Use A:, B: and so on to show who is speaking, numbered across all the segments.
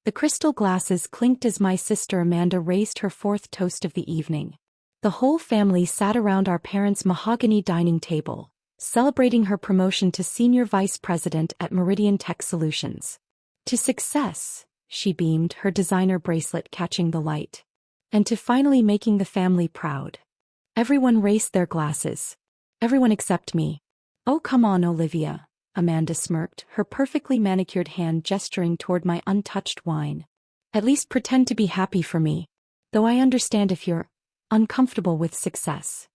A: The crystal glasses clinked as my sister Amanda raised her fourth toast of the evening. The whole family sat around our parents' mahogany dining table, celebrating her promotion to Senior Vice President at Meridian Tech Solutions. To success, she beamed, her designer bracelet catching the light. And to finally making the family proud. Everyone raised their glasses. Everyone except me. Oh, come on, Olivia, Amanda smirked, her perfectly manicured hand gesturing toward my untouched wine. At least pretend to be happy for me. Though I understand if you're uncomfortable with success.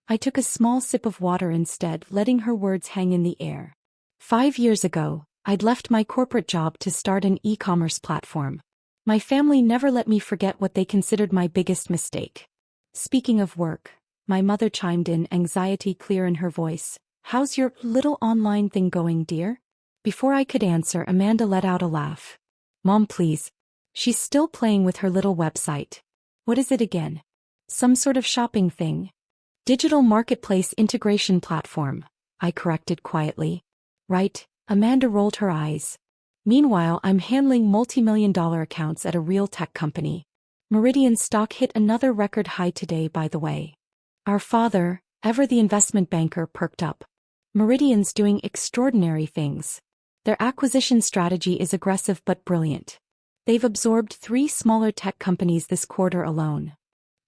A: I took a small sip of water instead, letting her words hang in the air. 5 years ago, I'd left my corporate job to start an e-commerce platform. My family never let me forget what they considered my biggest mistake. Speaking of work, my mother chimed in, anxiety clear in her voice. How's your little online thing going, dear? Before I could answer, Amanda let out a laugh. Mom, please. She's still playing with her little website. What is it again? Some sort of shopping thing. Digital marketplace integration platform, I corrected quietly. Right, Amanda rolled her eyes. Meanwhile, I'm handling multi-million-dollar accounts at a real tech company. Meridian stock hit another record high today, by the way. Our father, ever the investment banker, perked up. Meridian's doing extraordinary things. Their acquisition strategy is aggressive but brilliant. They've absorbed 3 smaller tech companies this quarter alone.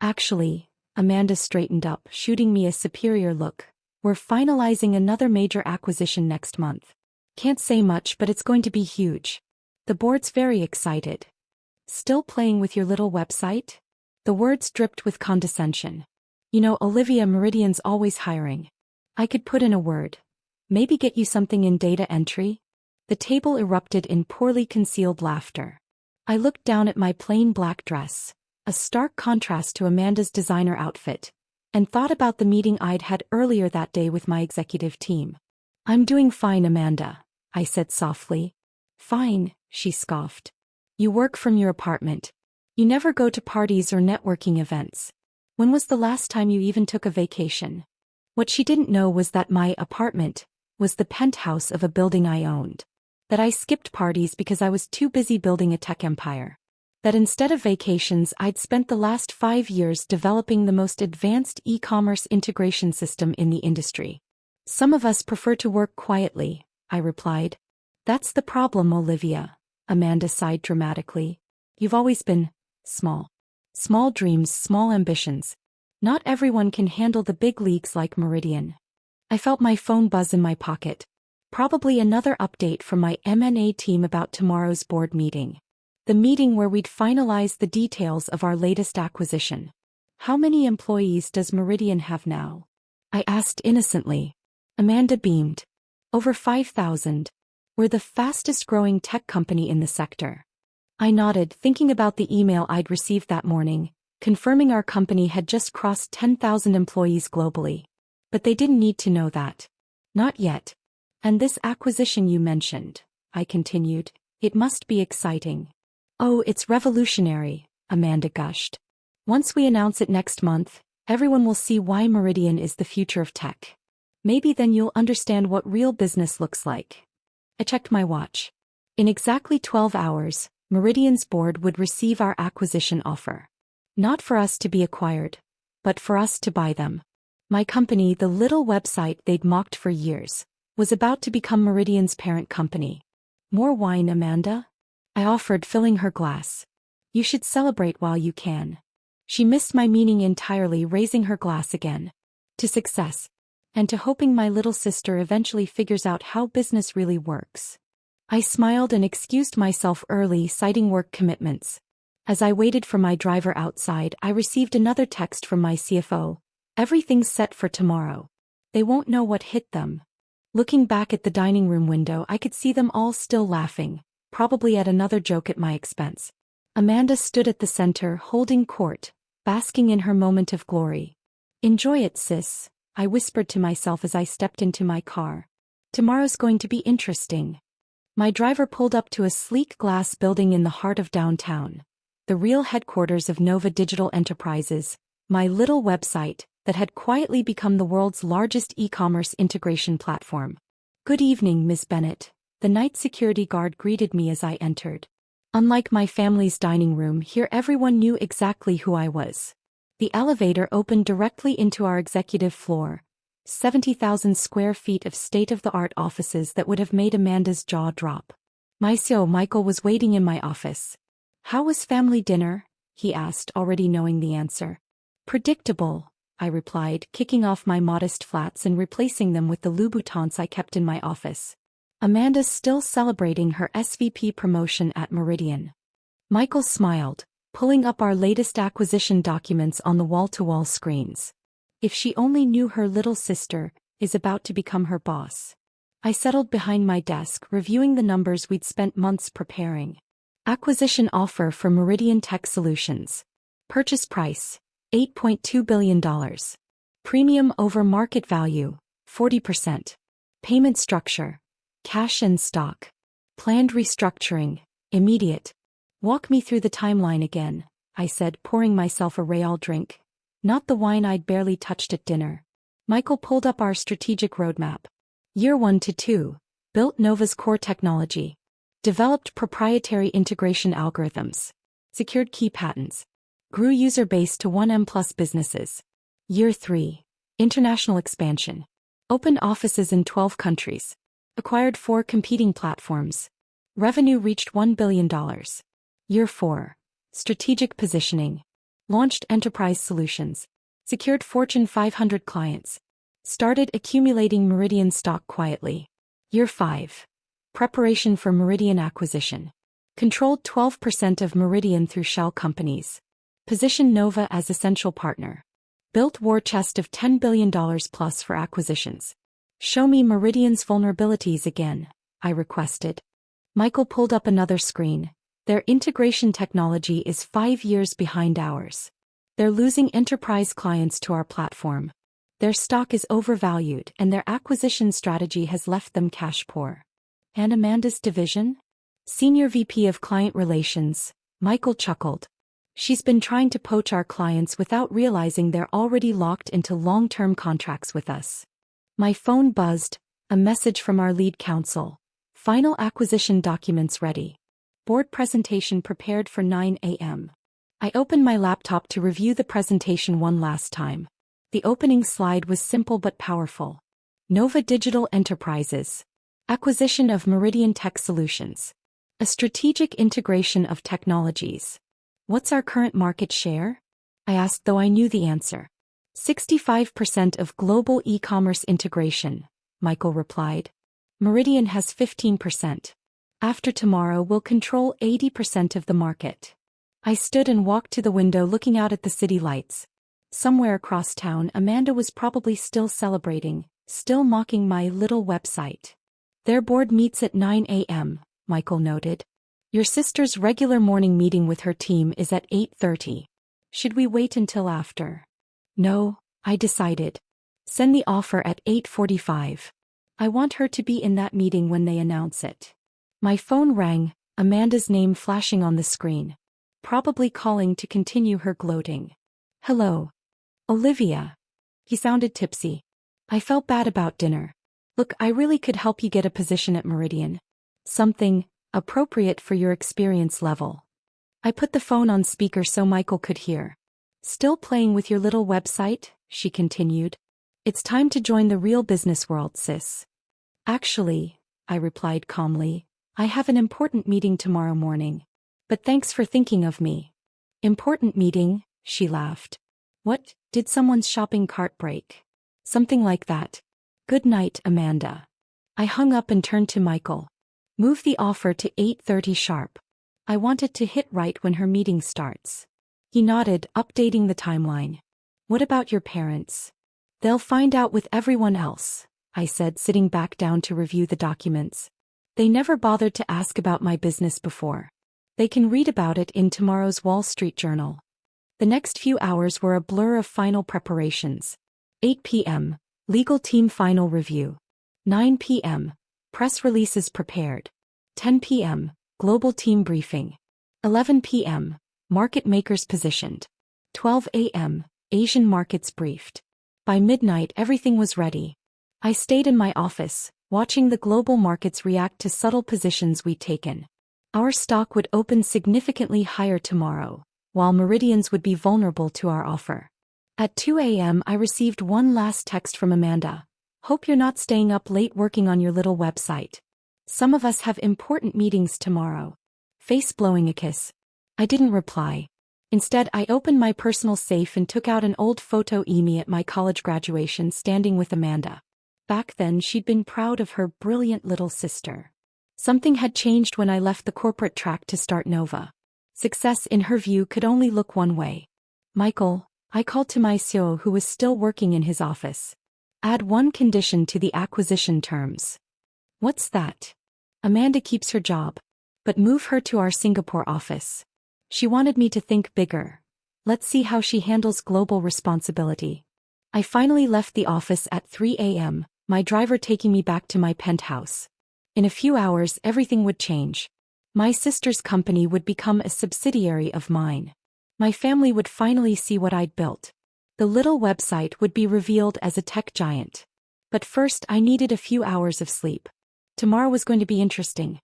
A: Actually, Amanda straightened up, shooting me a superior look. We're finalizing another major acquisition next month. Can't say much, but it's going to be huge. The board's very excited. Still playing with your little website? The words dripped with condescension. You know, Olivia, Meridian's always hiring. I could put in a word. Maybe get you something in data entry? The table erupted in poorly concealed laughter. I looked down at my plain black dress, a stark contrast to Amanda's designer outfit, and thought about the meeting I'd had earlier that day with my executive team. I'm doing fine, Amanda, I said softly. Fine, she scoffed. You work from your apartment. You never go to parties or networking events. When was the last time you even took a vacation? What she didn't know was that my apartment was the penthouse of a building I owned. That I skipped parties because I was too busy building a tech empire. That instead of vacations, I'd spent the last 5 years developing the most advanced e-commerce integration system in the industry. Some of us prefer to work quietly, I replied. That's the problem, Olivia, Amanda sighed dramatically. You've always been small. Small dreams, small ambitions. Not everyone can handle the big leagues like Meridian. I felt my phone buzz in my pocket. Probably another update from my M&A team about tomorrow's board meeting. The meeting where we'd finalize the details of our latest acquisition. How many employees does Meridian have now? I asked innocently. Amanda beamed. Over 5,000. We're the fastest growing tech company in the sector. I nodded, thinking about the email I'd received that morning, confirming our company had just crossed 10,000 employees globally. But they didn't need to know that. Not yet. And this acquisition you mentioned, I continued, it must be exciting. Oh, it's revolutionary, Amanda gushed. Once we announce it next month, everyone will see why Meridian is the future of tech. Maybe then you'll understand what real business looks like. I checked my watch. In exactly 12 hours, Meridian's board would receive our acquisition offer. Not for us to be acquired, but for us to buy them. My company, the little website they'd mocked for years, was about to become Meridian's parent company. More wine, Amanda? I offered, filling her glass. You should celebrate while you can. She missed my meaning entirely, raising her glass again. To success. And to hoping my little sister eventually figures out how business really works. I smiled and excused myself early, citing work commitments. As I waited for my driver outside, I received another text from my CFO. Everything's set for tomorrow. They won't know what hit them. Looking back at the dining room window, I could see them all still laughing, probably at another joke at my expense. Amanda stood at the center, holding court, basking in her moment of glory. Enjoy it, sis, I whispered to myself as I stepped into my car. Tomorrow's going to be interesting. My driver pulled up to a sleek glass building in the heart of downtown, the real headquarters of Nova Digital Enterprises, my little website that had quietly become the world's largest e-commerce integration platform. Good evening, Miss Bennett, the night security guard greeted me as I entered. Unlike my family's dining room, here everyone knew exactly who I was. The elevator opened directly into our executive floor, 70,000 square feet of state-of-the-art offices that would have made Amanda's jaw drop. Michael was waiting in my office. "How was family dinner?" he asked, already knowing the answer. "Predictable," I replied, kicking off my modest flats and replacing them with the Louboutins I kept in my office. "Amanda's still celebrating her SVP promotion at Meridian." Michael smiled, pulling up our latest acquisition documents on the wall-to-wall screens. If she only knew her little sister is about to become her boss. I settled behind my desk, reviewing the numbers we'd spent months preparing. Acquisition offer for Meridian Tech Solutions. Purchase price, $8.2 billion. Premium over market value, 40%. Payment structure, cash and stock. Planned restructuring, immediate. "Walk me through the timeline again," I said, pouring myself a Real drink. Not the wine I'd barely touched at dinner. Michael pulled up our strategic roadmap. Year 1 to 2, built Nova's core technology. Developed proprietary integration algorithms. Secured key patents. Grew user base to 1M+ businesses. Year 3, international expansion. Opened offices in 12 countries. Acquired 4 competing platforms. Revenue reached $1 billion. Year 4, strategic positioning. Launched enterprise solutions. Secured Fortune 500 clients. Started accumulating Meridian stock quietly. Year 5, preparation for Meridian acquisition. Controlled 12% of Meridian through shell companies. Positioned Nova as essential partner. Built war chest of $10 billion plus for acquisitions. "Show me Meridian's vulnerabilities again," I requested. Michael pulled up another screen. "Their integration technology is 5 years behind ours. They're losing enterprise clients to our platform. Their stock is overvalued and their acquisition strategy has left them cash poor." "And Amanda's division?" "Senior VP of Client Relations," Michael chuckled. "She's been trying to poach our clients without realizing they're already locked into long-term contracts with us." My phone buzzed, a message from our lead counsel. "Final acquisition documents ready. Board presentation prepared for 9 a.m. I opened my laptop to review the presentation one last time. The opening slide was simple but powerful. Nova Digital Enterprises. Acquisition of Meridian Tech Solutions. A strategic integration of technologies. "What's our current market share?" I asked, though I knew the answer. 65% of global e-commerce integration, Michael replied. Meridian has 15%. After tomorrow, we'll control 80% of the market. I stood and walked to the window, looking out at the city lights. Somewhere across town, Amanda was probably still celebrating, still mocking my little website. "Their board meets at 9 a.m., Michael noted. "Your sister's regular morning meeting with her team is at 8:30. Should we wait until after?" "No," I decided. "Send the offer at 8:45. I want her to be in that meeting when they announce it." My phone rang, Amanda's name flashing on the screen. Probably calling to continue her gloating. "Hello. Olivia." He sounded tipsy. I felt bad about dinner. "Look, I really could help you get a position at Meridian. Something appropriate for your experience level." I put the phone on speaker so Michael could hear. "Still playing with your little website?" she continued. "It's time to join the real business world, sis." "Actually," I replied calmly, "I have an important meeting tomorrow morning. But thanks for thinking of me." "Important meeting?" she laughed. "What, did someone's shopping cart break?" "Something like that. Good night, Amanda." I hung up and turned to Michael. "Move the offer to 8:30 sharp. I want it to hit right when her meeting starts." He nodded, updating the timeline. "What about your parents?" "They'll find out with everyone else," I said, sitting back down to review the documents. "They never bothered to ask about my business before. They can read about it in tomorrow's Wall Street Journal." The next few hours were a blur of final preparations. 8 p.m., legal team final review. 9 p.m., press releases prepared. 10 p.m., global team briefing. 11 p.m., market makers positioned. 12 a.m., Asian markets briefed. By midnight, everything was ready. I stayed in my office, watching the global markets react to subtle positions we'd taken. Our stock would open significantly higher tomorrow, while Meridians would be vulnerable to our offer. At 2 a.m. I received one last text from Amanda. Hope you're not staying up late working on your little website. Some of us have important meetings tomorrow. Face blowing a kiss. I didn't reply. Instead, I opened my personal safe and took out an old photo of me at my college graduation standing with Amanda. Back then she'd been proud of her brilliant little sister. Something had changed when I left the corporate track to start Nova. Success in her view could only look one way. Michael, I called to my CEO who was still working in his office. Add one condition to the acquisition terms. What's that? Amanda keeps her job, but move her to our Singapore office. She wanted me to think bigger. Let's see how she handles global responsibility. I finally left the office at 3 a.m., my driver taking me back to my penthouse. In a few hours everything would change. My sister's company would become a subsidiary of mine. My family would finally see what I'd built. The little website would be revealed as a tech giant. But first I needed a few hours of sleep. Tomorrow was going to be interesting.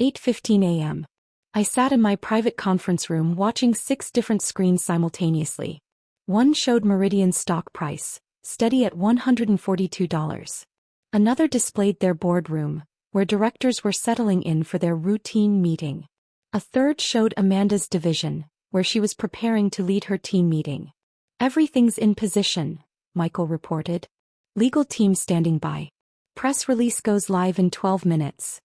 A: 8:15 a.m. I sat in my private conference room watching 6 different screens simultaneously. One showed Meridian's stock price, steady at $142. Another displayed their boardroom, where directors were settling in for their routine meeting. A third showed Amanda's division, where she was preparing to lead her team meeting. Everything's in position, Michael reported. Legal team standing by. Press release goes live in 12 minutes.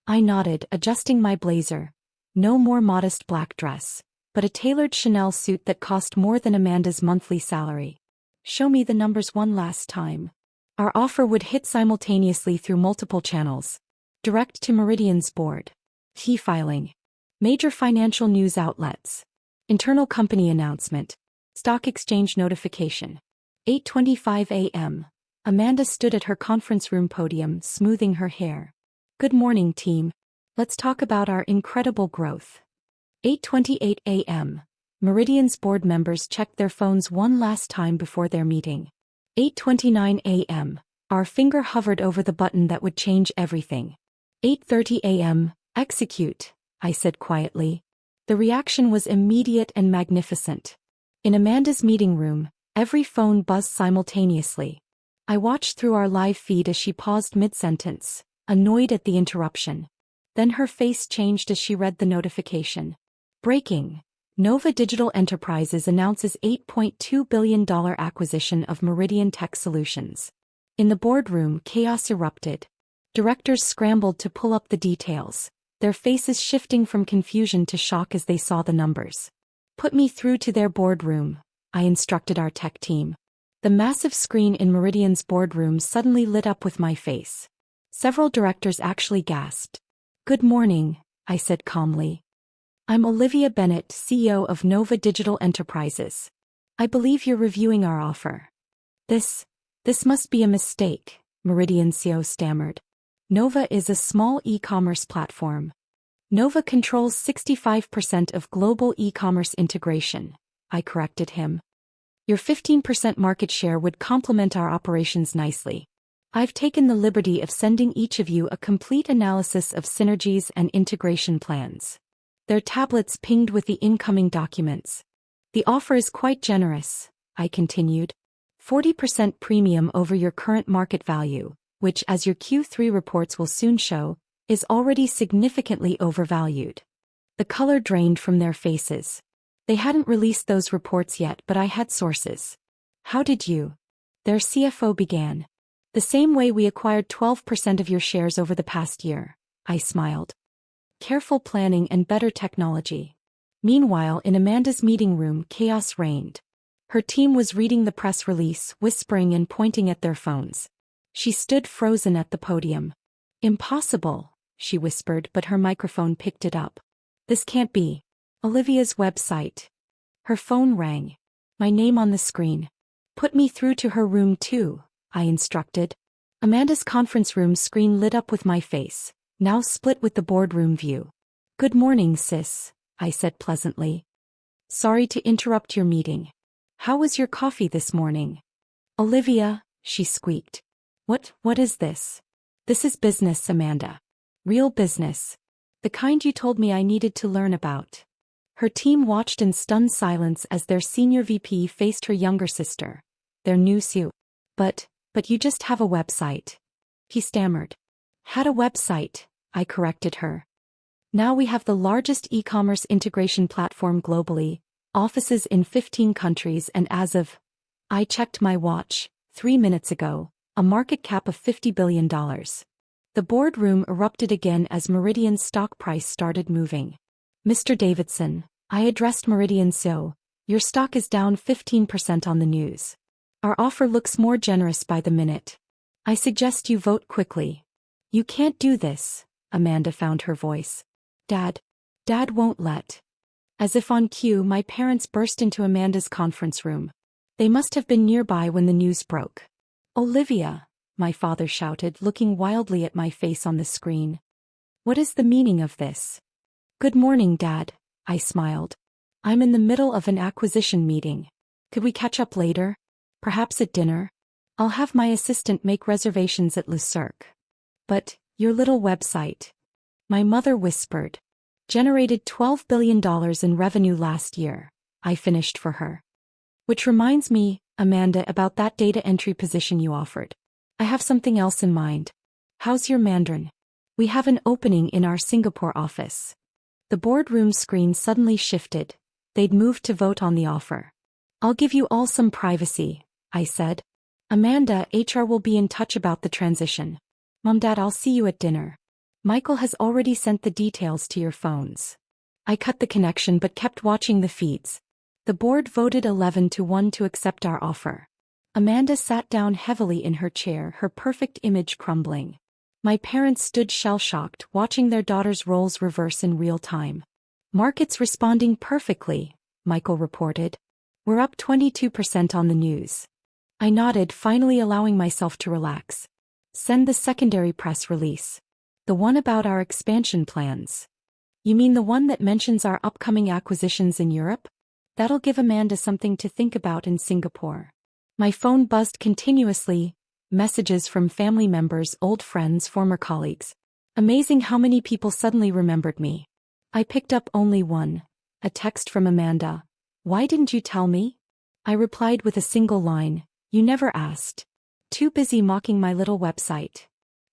A: I nodded, adjusting my blazer. No more modest black dress, but a tailored Chanel suit that cost more than Amanda's monthly salary. Show me the numbers one last time. Our offer would hit simultaneously through multiple channels. Direct to Meridian's board. E-filing. Major financial news outlets. Internal company announcement. Stock exchange notification. 8:25 a.m. Amanda stood at her conference room podium, smoothing her hair. Good morning, team. Let's talk about our incredible growth. 8:28 a.m. Meridian's board members checked their phones one last time before their meeting. 8:29 a.m. Our finger hovered over the button that would change everything. 8:30 a.m. Execute, I said quietly. The reaction was immediate and magnificent. In Amanda's meeting room, every phone buzzed simultaneously. I watched through our live feed as she paused mid-sentence, annoyed at the interruption. Then her face changed as she read the notification. Breaking. Nova Digital Enterprises announces $8.2 billion acquisition of Meridian Tech Solutions. In the boardroom, chaos erupted. Directors scrambled to pull up the details, their faces shifting from confusion to shock as they saw the numbers. Put me through to their boardroom, I instructed our tech team. The massive screen in Meridian's boardroom suddenly lit up with my face. Several directors actually gasped. Good morning, I said calmly. I'm Olivia Bennett, CEO of Nova Digital Enterprises. I believe you're reviewing our offer. This must be a mistake, Meridian CEO stammered. Nova is a small e-commerce platform. Nova controls 65% of global e-commerce integration, I corrected him. Your 15% market share would complement our operations nicely. I've taken the liberty of sending each of you a complete analysis of synergies and integration plans. Their tablets pinged with the incoming documents. The offer is quite generous, I continued. 40% premium over your current market value, which, as your Q3 reports will soon show, is already significantly overvalued. The color drained from their faces. They hadn't released those reports yet, but I had sources. How did you? Their CFO began. The same way we acquired 12% of your shares over the past year, I smiled. Careful planning and better technology. Meanwhile, in Amanda's meeting room, chaos reigned. Her team was reading the press release, whispering and pointing at their phones. She stood frozen at the podium. Impossible, she whispered, but her microphone picked it up. This can't be. Olivia's website. Her phone rang. My name on the screen. Put me through to her room too, I instructed. Amanda's conference room screen lit up with my face, now split with the boardroom view. Good morning, sis, I said pleasantly. Sorry to interrupt your meeting. How was your coffee this morning? Olivia, she squeaked. What is this? This is business, Amanda. Real business. The kind you told me I needed to learn about. Her team watched in stunned silence as their senior VP faced her younger sister. Their new CEO. But you just have a website. He stammered. Had a website, I corrected her. Now we have the largest e-commerce integration platform globally, offices in 15 countries, and as of, I checked my watch, 3 minutes ago, a market cap of $50 billion. The boardroom erupted again as Meridian's stock price started moving. Mr. Davidson, I addressed Meridian CEO, your stock is down 15% on the news. Our offer looks more generous by the minute. I suggest you vote quickly. You can't do this, Amanda found her voice. Dad won't let. As if on cue, my parents burst into Amanda's conference room. They must have been nearby when the news broke. Olivia, my father shouted, looking wildly at my face on the screen. What is the meaning of this? Good morning, Dad, I smiled. I'm in the middle of an acquisition meeting. Could we catch up later? Perhaps at dinner? I'll have my assistant make reservations at Le Cirque. But, your little website. My mother whispered. Generated $12 billion in revenue last year, I finished for her. Which reminds me, Amanda, about that data entry position you offered. I have something else in mind. How's your Mandarin? We have an opening in our Singapore office. The boardroom screen suddenly shifted. They'd moved to vote on the offer. I'll give you all some privacy, I said. Amanda, HR will be in touch about the transition. Mom, Dad, I'll see you at dinner. Michael has already sent the details to your phones. I cut the connection but kept watching the feeds. The board voted 11-1 to accept our offer. Amanda sat down heavily in her chair, her perfect image crumbling. My parents stood shell-shocked, watching their daughter's roles reverse in real time. Markets responding perfectly, Michael reported. We're up 22% on the news. I nodded, finally allowing myself to relax. Send the secondary press release. The one about our expansion plans. You mean the one that mentions our upcoming acquisitions in Europe? That'll give Amanda something to think about in Singapore. My phone buzzed continuously, messages from family members, old friends, former colleagues. Amazing how many people suddenly remembered me. I picked up only one, a text from Amanda. Why didn't you tell me? I replied with a single line, you never asked. Too busy mocking my little website.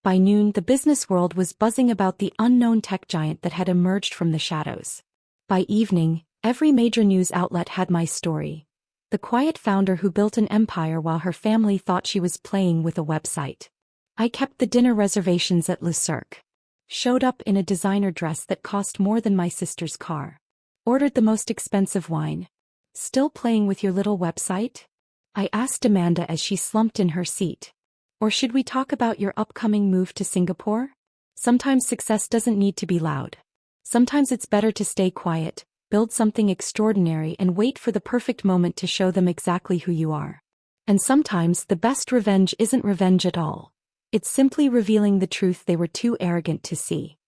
A: By noon, the business world was buzzing about the unknown tech giant that had emerged from the shadows. By evening, every major news outlet had my story. The quiet founder who built an empire while her family thought she was playing with a website. I kept the dinner reservations at Le Cirque. Showed up in a designer dress that cost more than my sister's car. Ordered the most expensive wine. Still playing with your little website? I asked Amanda as she slumped in her seat. Or should we talk about your upcoming move to Singapore? Sometimes success doesn't need to be loud. Sometimes it's better to stay quiet, build something extraordinary, and wait for the perfect moment to show them exactly who you are. And sometimes the best revenge isn't revenge at all. It's simply revealing the truth they were too arrogant to see.